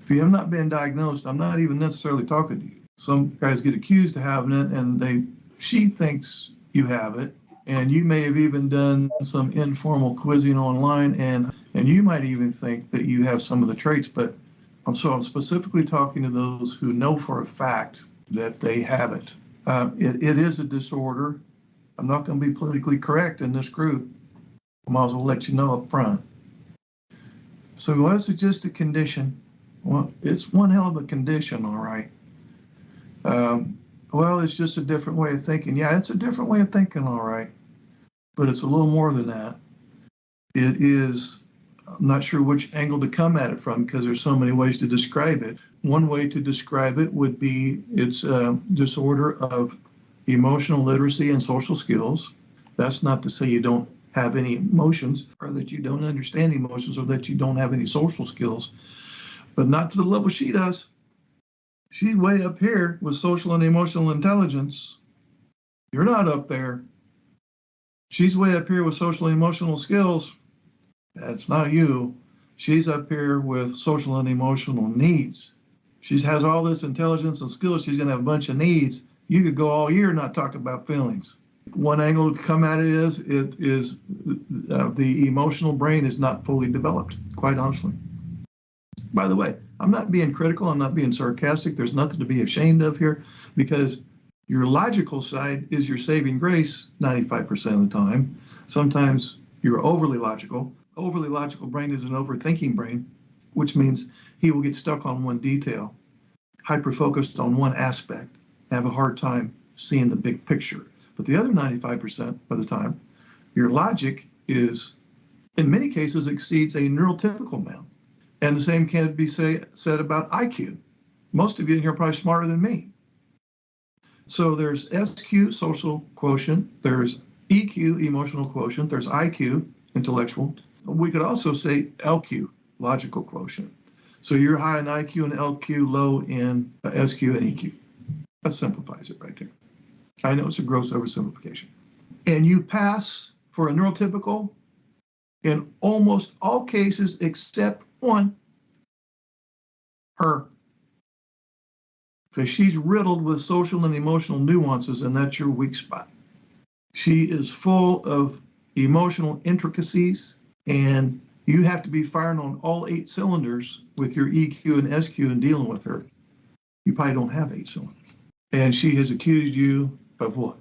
If you have not been diagnosed, I'm not even necessarily talking to you. Some guys get accused of having it, and she thinks you have it, and you may have even done some informal quizzing online, and you might even think that you have some of the traits, but I'm specifically talking to those who know for a fact that they have it. It is a disorder. I'm not going to be politically correct in this group. I might as well let you know up front. So was it just a condition? Well, it's one hell of a condition, all right. Well, it's just a different way of thinking. Yeah, it's a different way of thinking, all right. But it's a little more than that. It is, I'm not sure which angle to come at it from because there's so many ways to describe it. One way to describe it would be it's a disorder of emotional literacy and social skills. That's not to say you don't have any emotions or that you don't understand emotions or that you don't have any social skills, but not to the level she does. She's way up here with social and emotional intelligence. You're not up there. She's way up here with social and emotional skills. That's not you. She's up here with social and emotional needs. She has all this intelligence and skills. She's going to have a bunch of needs. You could go all year not talk about feelings. One angle to come at it is the emotional brain is not fully developed, quite honestly. By the way, I'm not being critical. I'm not being sarcastic. There's nothing to be ashamed of here because your logical side is your saving grace 95% of the time. Sometimes you're overly logical. Overly logical brain is an overthinking brain, which means he will get stuck on one detail, hyper-focused on one aspect, have a hard time seeing the big picture. But the other 95% of the time, your logic is, in many cases, exceeds a neurotypical man. And the same can be said about IQ. Most of you in here are probably smarter than me. So there's SQ, social quotient, there's EQ, emotional quotient, there's IQ, intellectual. We could also say LQ, logical quotient. So you're high in IQ and LQ, low in SQ and EQ. That simplifies it right there. I know it's a gross oversimplification. And you pass for a neurotypical in almost all cases except one, her. Because she's riddled with social and emotional nuances, and that's your weak spot. She is full of emotional intricacies, and you have to be firing on all 8 cylinders with your EQ and SQ and dealing with her. You probably don't have 8 cylinders. And she has accused you of what?